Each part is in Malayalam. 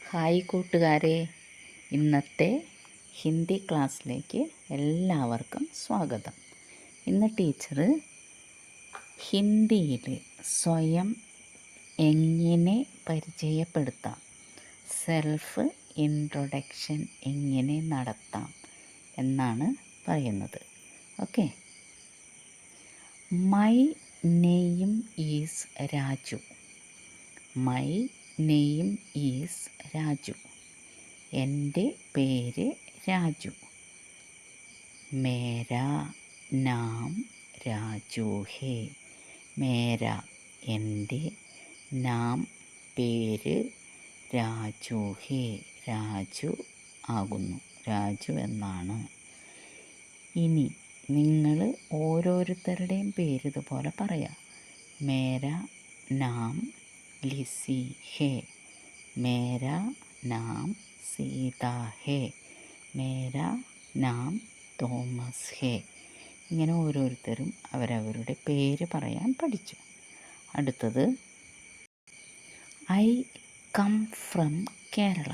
ഹായ് കൂട്ടുകാരെ, ഇന്നത്തെ ഹിന്ദി ക്ലാസ്സിലേക്ക് എല്ലാവർക്കും സ്വാഗതം. ഇന്ന് ടീച്ചർ ഹിന്ദിയിൽ സ്വയം എങ്ങനെ പരിചയപ്പെടുത്താം, സെൽഫ് ഇൻട്രൊഡക്ഷൻ എങ്ങനെ നടത്താം എന്നാണ് പറയുന്നത്. Okay. My name is Raju. My name is Raju. എൻ്റെ പേര് രാജു. മേരാ നാം രാജു ഹേ. മേര എൻ്റെ, നാം പേര്, രാജു ഹേ രാജു ആകുന്നു, രാജു എന്നാണ്. ഇനി നിങ്ങൾ ഓരോരുത്തരുടെയും പേര് ഇതുപോലെ പറയാം. മേരാ നാം ലിസി ഹേ. മേരാ നാം സീത ഹേ. മേരാ നാം തോമസ് ഹേ. ഇങ്ങനെ ഓരോരുത്തരും അവരവരുടെ പേര് പറയാൻ പഠിച്ചു. അടുത്തത്, I come from Kerala.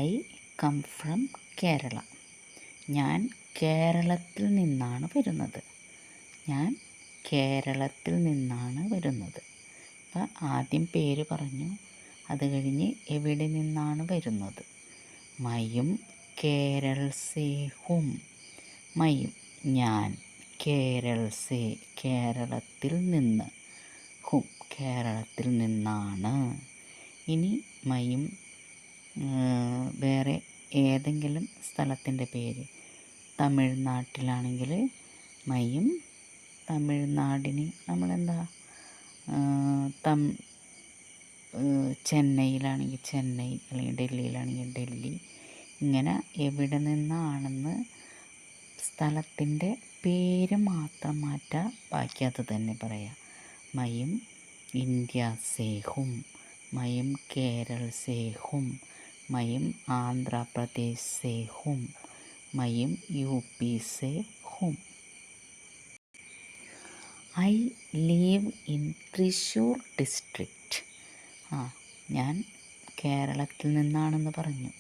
I come from Kerala. ഞാൻ കേരളത്തിൽ നിന്നാണ് വരുന്നത്. ഞാൻ കേരളത്തിൽ നിന്നാണ് വരുന്നത്. അപ്പം ആദ്യം പേര് പറഞ്ഞു, അത് കഴിഞ്ഞ് എവിടെ നിന്നാണ് വരുന്നത്. മയും കേരൾ സേ ഹും. മയും ഞാൻ, കേരൾ സേ കേരളത്തിൽ നിന്ന്, ഹും കേരളത്തിൽ നിന്നാണ്. ഇനി മയും വേറെ ഏതെങ്കിലും സ്ഥലത്തിൻ്റെ പേര്, തമിഴ്നാട്ടിലാണെങ്കിൽ മയും തമിഴ്നാടിന് നമ്മളെന്താ, ചെന്നൈയിലാണെങ്കിൽ ചെന്നൈ, അല്ലെങ്കിൽ ഡൽഹിയിലാണെങ്കിൽ ഡൽഹി. ഇങ്ങനെ എവിടെ നിന്നാണെന്ന് സ്ഥലത്തിൻ്റെ പേര് മാത്രം മാറ്റുക, ബാക്കി അത് തന്നെ പറയാം. മയും ഇന്ത്യ സേ ഹും. മയും കേരൾ സേ ഹും. മയും ആന്ധ്രാപ്രദേശ് സേ ഹും. മയും യു പി സേ ഹും. I live in Thrissur district. ഞാൻ കേരളത്തിൽ നിന്നാണെന്ന് പറഞ്ഞു.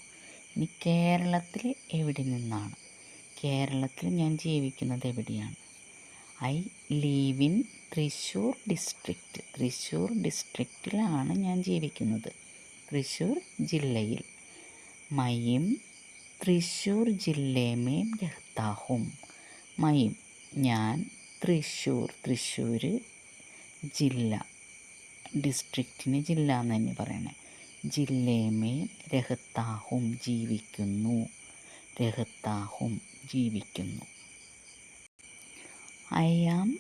ഇനി കേരളത്തിൽ എവിടെ നിന്നാണ്, കേരളത്തിൽ ഞാൻ ജീവിക്കുന്നത് എവിടെയാണ്. I live in Thrissur district. Thrissur ഡിസ്ട്രിക്റ്റിലാണ് ഞാൻ ജീവിക്കുന്നത്, തൃശ്ശൂർ ജില്ലയിൽ. മയും തൃശ്ശൂർ ജില്ലേ മേം രഹ്താ ഹും. മയും ഞാൻ, തൃശ്ശൂർ തൃശ്ശൂർ ജില്ല, ഡിസ്ട്രിക്റ്റിന് ജില്ല എന്ന് തന്നെ പറയണേ. ജില്ലേമേ രഹ്താഹും ജീവിക്കുന്നു, രഹ്താഹും ജീവിക്കുന്നു. I am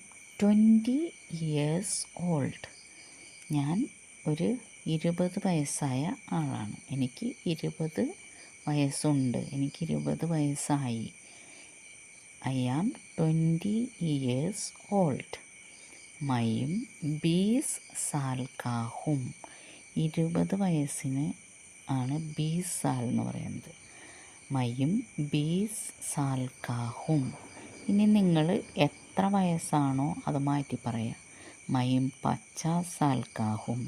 20 years old. ഞാൻ ഒരു 20 വയസ്സായ ആളാണ്. എനിക്ക് 20 വയസ്സുണ്ട്, എനിക്ക് 20 വയസ്സായി. I am 20 years old. മയും 20 സാൽ കാ ഹും. 20 വയസ്സിന് ആണ് 20 സാൽ എന്ന് പറയുന്നത്. മയും 20 സാൽ കാ ഹും. ഇനി നിങ്ങൾ എത്ര വയസ്സാണോ അത് മാറ്റി പറയാം. മയും 50 സാൽ കാ ഹും.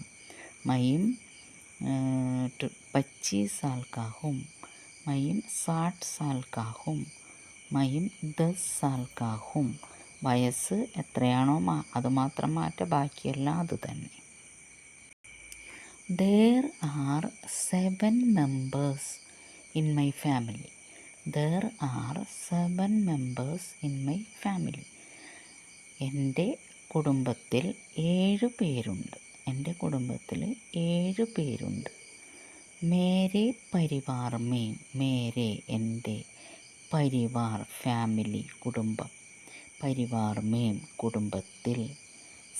മയും 25 സാൽ കാ ഹും. മയും 60 സാൽ കാ ഹും. മയും 10 സാൽ കാ ഹും. വയസ്സ് എത്രയാണോ അത് മാത്രം മാറ്റുക, ബാക്കിയെല്ലാം അത് തന്നെ. There are 7 members in my family. There are 7 members in my family. എൻ്റെ കുടുംബത്തിൽ 7 പേരുണ്ട്. എൻ്റെ കുടുംബത്തിൽ 7 പേരുണ്ട്. മേരെ പരിവാർ മേം. മേരെ എൻ്റെ, പരിവാർ ഫാമിലി കുടുംബം, പരിവാർ മേം കുടുംബത്തിൽ.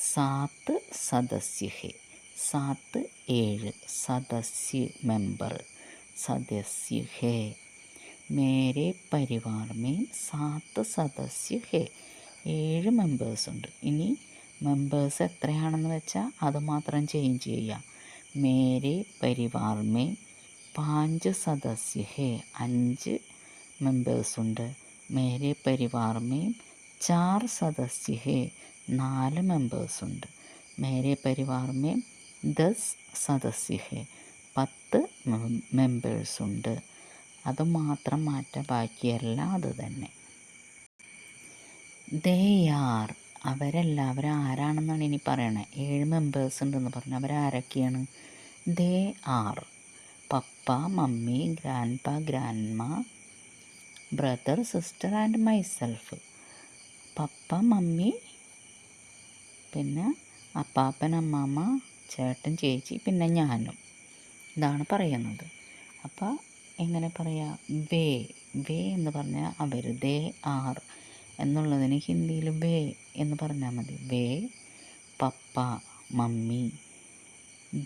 7 സദസ്യ ഹേ. 7 7, സദസ്യ മെമ്പർ, സദസ്യ ഹേ. മേരെ പരിവാർ മേം 7 സദസ്യ ഹേ. 7 മെമ്പേഴ്സുണ്ട്. ഇനി മെമ്പേഴ്സ് എത്രയാണെന്ന് വെച്ചാൽ അത് മാത്രം ചേഞ്ച് ചെയ്യാം. മേരെ പരിവാർ മേം 5 സദസ്യ ഹേ. 5 മെമ്പേഴ്സുണ്ട്. മേരെ പരിവാർ മേം 4 സദസ്യ ഹേ. 4 മെമ്പേഴ്സുണ്ട്. മേരെ പരിവാർ മേം 10 സദസ്യ ഹേ. 10 മെമ്പേഴ്സുണ്ട്. അതുമാത്രം മാറ്റാം, ബാക്കിയെല്ലാം അത് തന്നെ. ദേ ആർ, അവരെല്ലാവരും ആരാണെന്നാണ് ഇനി പറയണേ. 7 മെമ്പേഴ്സ് ഉണ്ടെന്ന് പറഞ്ഞു. അവരാരൊക്കെയാണ്? They are papa, mummy, grandpa, grandma, brother, sister and myself. Papa, mummy, പിന്നെ അപ്പാപ്പൻ, അമ്മാമ്മ, ചേട്ടൻ, ചേച്ചി, പിന്നെ ഞാനും. ഇതാണ് പറയുന്നത്. അപ്പോൾ എങ്ങനെ പറയാം? വേ എന്ന് പറഞ്ഞാൽ അവർ. ദേ ആർ എന്നുള്ളതിന് ഹിന്ദിയിൽ വേ എന്ന് പറഞ്ഞാൽ മതി. വേ, പപ്പ, മമ്മി,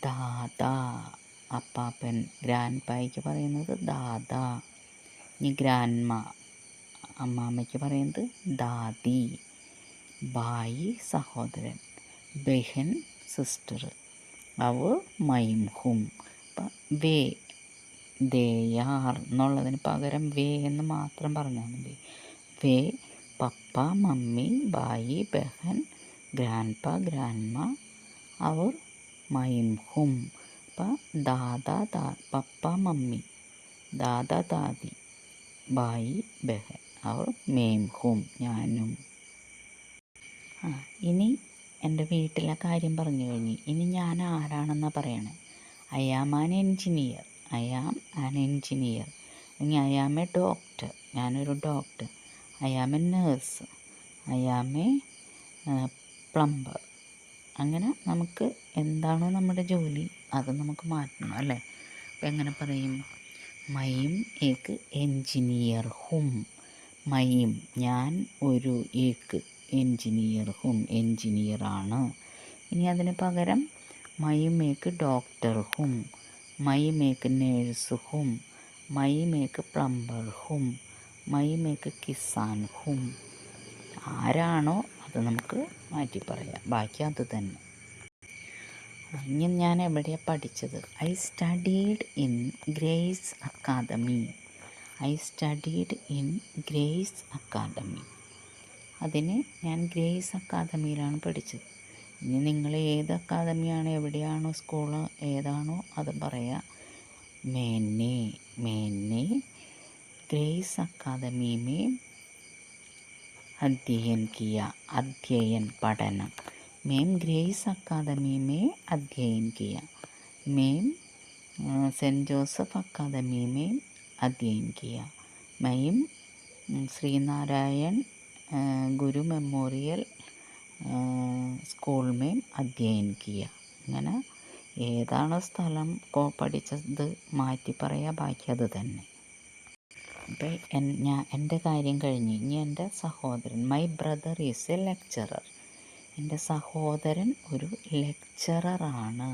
ദാദാ, അപ്പാപ്പൻ, ഗ്രാൻഡ് പായ്ക്ക് പറയുന്നത് ദാദാ, ഇനി ഗ്രാൻഡ് മാ, അമ്മാമ്മയ്ക്ക് പറയുന്നത് ദാദി, ബായി സഹോദരൻ, ബഹൻ സിസ്റ്റർ, അവർ മൈം ഹും. അപ്പം വേ ദേയാർ എന്നുള്ളതിന് പകരം വേ എന്ന് മാത്രം പറഞ്ഞാൽ മതി. വേ പപ്പ, മമ്മി, ബായി, ബഹൻ, ഗ്രാൻഡ് പാ, ഗ്രാൻഡ് മാ, അവർ മൈം ഹും. അപ്പം ദാദാ പപ്പ, മമ്മി, ദാദാ, ദാദി, ബായി, ബഹൻ, അവർ മേം ഹും, ഞാനും. ഇനി എൻ്റെ വീട്ടിലെ കാര്യം പറഞ്ഞു കഴിഞ്ഞു. ഇനി ഞാൻ ആരാണെന്നാണ് പറയണേ. I am an engineer. I am an engineer. ഇനി ഐ ആം എ ഡോക്ടർ. ഞാനൊരു doctor. I am a nurse. I am a plumber. അങ്ങനെ നമുക്ക് എന്താണോ നമ്മുടെ ജോലി അത് നമുക്ക് മാറ്റണം അല്ലേ. അപ്പം എങ്ങനെ പറയും? മൈം ഏക്ക് എൻജിനീയർ ഹും. മൈം ഞാൻ ഒരു, ഏക്ക് എൻജിനീയർ ഹും എൻജിനീയറാണ്. ഇനി അതിന് പകരം മൈം ഏക്ക് ഡോക്ടർ ഹും, മൈം ഏക്ക് നേഴ്സ് ഹും, മൈം ഏക്ക് പ്ലംബർ ഹും, മൈം ഏക്ക് കിസാൻ ഹും. ആരാണോ അത് നമുക്ക് മാറ്റി പറയാം. ബാക്കി അത് തന്നെ. ഇനി ഞാൻ എവിടെയാണ് പഠിച്ചത്? I studied in Grace Academy. I studied in Grace Academy. അതിന് ഞാൻ ഗ്രേസ് അക്കാദമിയിലാണ് പഠിച്ചത്. ഇനി നിങ്ങൾ ഏത് അക്കാദമിയാണ്, എവിടെയാണോ സ്കൂൾ ഏതാണോ അത് പറയാം. मैंने ഗ്രേസ് അക്കാദമി में अध्ययन किया. अध्ययन പഠനം. मैं ഗ്രേസ് അക്കാദമി में अध्ययन किया. मैं सेंट जोसेफ अकादमी में अध्ययन किया. मैं श्रीनारायण ഗുരു മെമ്മോറിയൽ സ്കൂൾ में अध्ययन किया. അങ്ങനെ ഏതാണോ സ്ഥലം പഠിച്ചത് മാറ്റി പറയാം, ബാക്കി അത് തന്നെ. അപ്പം എൻ്റെ കാര്യം കഴിഞ്ഞ്. ഇനി എൻ്റെ സഹോദരൻ. My brother is A lecturer. എൻ്റെ സഹോദരൻ ഒരു ലെക്ചററാണ്.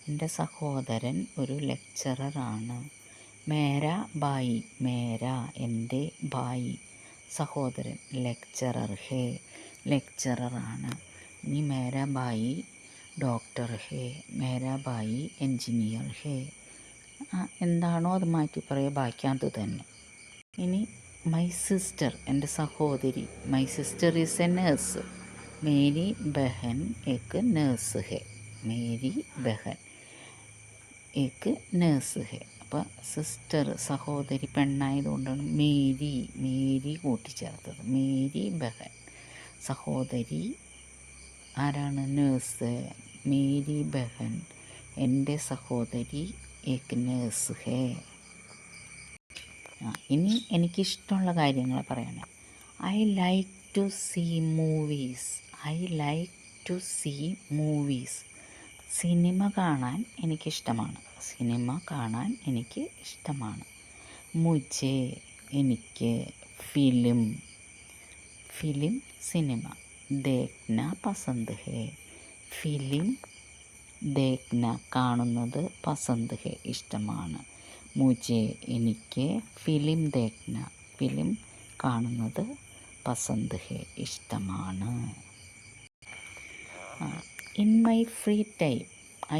എൻ്റെ സഹോദരൻ ഒരു ലെക്ചററാണ്. മേര ബായി. മേര എൻ്റെ ബായി സഹോദരൻ ലെക്ചറർ ഹേ ലെക്ചററാണ്. ഇനി മേര ബായി ഡോക്ടർ ഹേ, മേര ബായി എൻജിനീയർ ഹേ. എന്താണോ അത് മാറ്റി പറയുക, ബാക്കി അത് തന്നെ. ഇനി മൈ സിസ്റ്റർ എൻ്റെ സഹോദരി. My sister is a nurse. മേരി ബഹൻ ഏക്ക് നേഴ്സ് ഹേ. മേരി ബഹൻ ഏക്ക് നേഴ്സ് ഹേ. അപ്പോൾ സിസ്റ്റർ സഹോദരി പെണ്ണായതുകൊണ്ടാണ് മേരി കൂട്ടിച്ചേർത്തത്. മേരി ബഹൻ സഹോദരി ആരാണ്? നേഴ്സ്. മേരി ബഹൻ എൻ്റെ സഹോദരി ഏക്ക് നേഴ്സ് ഹേ. ഇനി എനിക്കിഷ്ടമുള്ള കാര്യങ്ങൾ പറയണം. I like to see movies. I like to see movies. സിനിമ കാണാൻ എനിക്കിഷ്ടമാണ്. സിനിമ കാണാൻ എനിക്ക് ഇഷ്ടമാണ്. മുझे എനിക്ക്. ഫിലിം സിനിമ. ദേഖ്ന പസന്ത് ഹേ. ഫിലിം ദേഖ്ന കാണുന്നത്, പസന്ത് ഹേ ഇഷ്ടമാണ്. മുझे എനിക്ക്. ഫിലിം ദേഖ്ന ഫിലിം കാണുന്നത്, പസന്ത് ഹേ ഇഷ്ടമാണ്. In my free time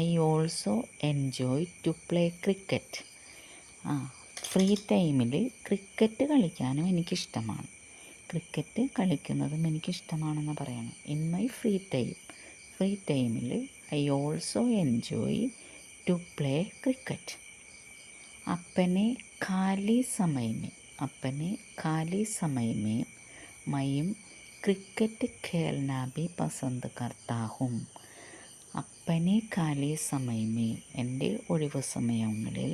I also enjoy to play cricket. Free ടൈമിൽ ക്രിക്കറ്റ് കളിക്കാനും എനിക്കിഷ്ടമാണ്. ക്രിക്കറ്റ് കളിക്കുന്നതും എനിക്കിഷ്ടമാണെന്ന് പറയണം. ഇൻ മൈ ഫ്രീ ടൈമിൽ I also enjoy to play cricket. अपने खाली समय में मैं क्रिकेट खेलना भी पसंद करता हूँ. അപ്പനെ കാലി സമയമേ എൻ്റെ ഒഴിവ് സമയങ്ങളിൽ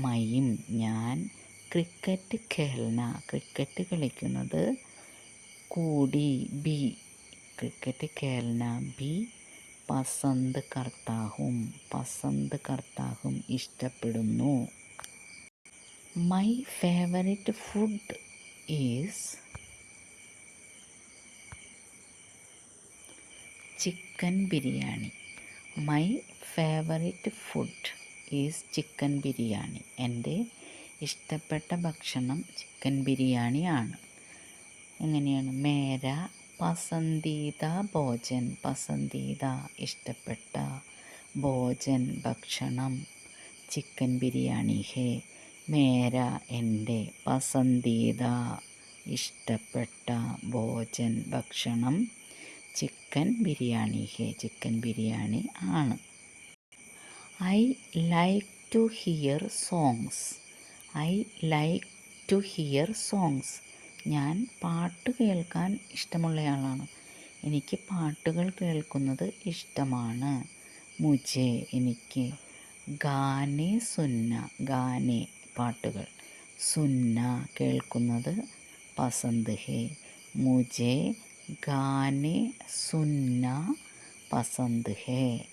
മയും ഞാൻ ക്രിക്കറ്റ് കളിക്കുന്നത് കൂടി ക്രിക്കറ്റ് ഖേൽന ബി പസന്ത് കർത്താഹും ഇഷ്ടപ്പെടുന്നു. My favourite food is chicken biryani. My favourite food is chicken biryani. എൻ്റെ ഇഷ്ടപ്പെട്ട ഭക്ഷണം ചിക്കൻ ബിരിയാണി ആണ്. എങ്ങനെയാണ്? മേര പസന്ദീദ ഭോജൻ. പസന്ദീദ ഇഷ്ടപ്പെട്ട, ഭോജൻ ഭക്ഷണം, ചിക്കൻ ബിരിയാണി ഹേ. മേര എൻ്റെ, പസന്ദീദ ഇഷ്ടപ്പെട്ട, ഭോജൻ ഭക്ഷണം, ചിക്കൻ ബിരിയാണി ഹേ ചിക്കൻ ബിരിയാണി ആണ്. I like to hear songs. ഞാൻ പാട്ട് കേൾക്കാൻ ഇഷ്ടമുള്ളയാളാണ്. എനിക്ക് പാട്ടുകൾ കേൾക്കുന്നത് ഇഷ്ടമാണ്. മുझे എനിക്ക്. ഗാനെ പാട്ടുകൾ, സുന്ന കേൾക്കുന്നത്, പസന്ത് ഹേ. മുझे ഗാനെ സുന്ന പസന്ത് ഹേ.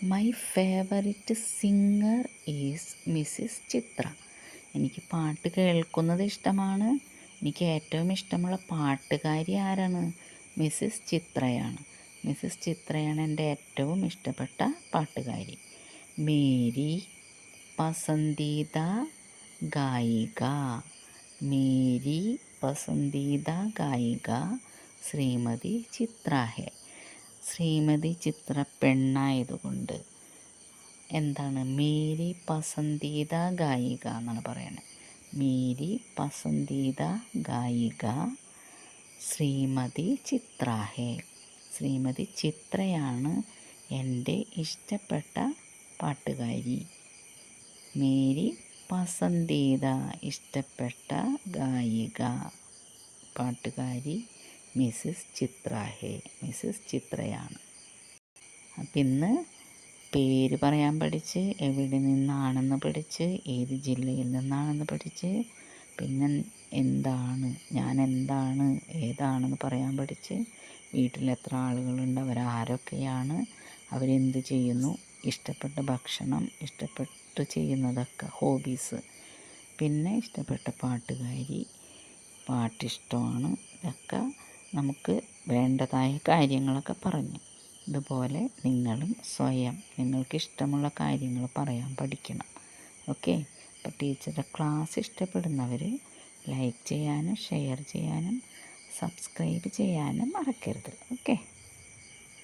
My favourite singer is Mrs Chithra. എനിക്ക് പാട്ട് കേൾക്കുന്നത് ഇഷ്ടമാണ്. എനിക്ക് ഏറ്റവും ഇഷ്ടമുള്ള പാട്ടുകാരി ആരാണ്? മിസ്സിസ് ചിത്രയാണ്. മിസ്സിസ് ചിത്രയാണ് എൻ്റെ ഏറ്റവും ഇഷ്ടപ്പെട്ട പാട്ടുകാരി. മേരി പസന്ദീദ ഗായിക ശ്രീമതി ചിത്ര ഹേ. ശ്രീമതി ചിത്ര പെണ്ണായതുകൊണ്ട് എന്താണ്? മേരി പസന്ദീദ ഗായിക എന്നാണ് പറയുന്നത്. മേരി പസന്ദീദ ഗായിക ശ്രീമതി ചിത്ര ഹേ. ശ്രീമതി ചിത്രയാണ് എൻ്റെ ഇഷ്ടപ്പെട്ട പാട്ടുകാരി. മേരി പസന്ദീദ ഇഷ്ടപ്പെട്ട ഗായിക, പാട്ടുകാരി മിസ്സിസ് ചിത്ര ഹേ. മിസ്സിസ് ചിത്രയാണ്. അപ്പം ഇന്ന് പേര് പറയാൻ പഠിച്ച്, എവിടെ നിന്നാണെന്ന് പഠിച്ച്, ഏത് ജില്ലയിൽ നിന്നാണെന്ന് പഠിച്ച്, പിന്നെ ഞാൻ എന്താണ് ഏതാണെന്ന് പറയാൻ പഠിച്ച്, വീട്ടിൽ എത്ര ആളുകളുണ്ട്, അവരാരൊക്കെയാണ്, അവരെന്ത് ചെയ്യുന്നു, ഇഷ്ടപ്പെട്ട ഭക്ഷണം, ഇഷ്ടപ്പെട്ട് ചെയ്യുന്നതൊക്കെ, ഹോബീസ്, പിന്നെ ഇഷ്ടപ്പെട്ട പാട്ടുകാരി, പാട്ടിഷ്ടമാണ്. ഇതൊക്കെ നമുക്ക് വേണ്ടതായ കാര്യങ്ങളൊക്കെ പറഞ്ഞു. ഇതുപോലെ നിങ്ങളും സ്വയം നിങ്ങൾക്ക് ഇഷ്ടമുള്ള കാര്യങ്ങൾ പറയാൻ പഠിക്കണം. ഓക്കെ. അപ്പോൾ ടീച്ചറുടെ ക്ലാസ് ഇഷ്ടപ്പെടുന്നവർ ലൈക്ക് ചെയ്യാനും ഷെയർ ചെയ്യാനും സബ്സ്ക്രൈബ് ചെയ്യാനും മറക്കരുത്. ഓക്കെ.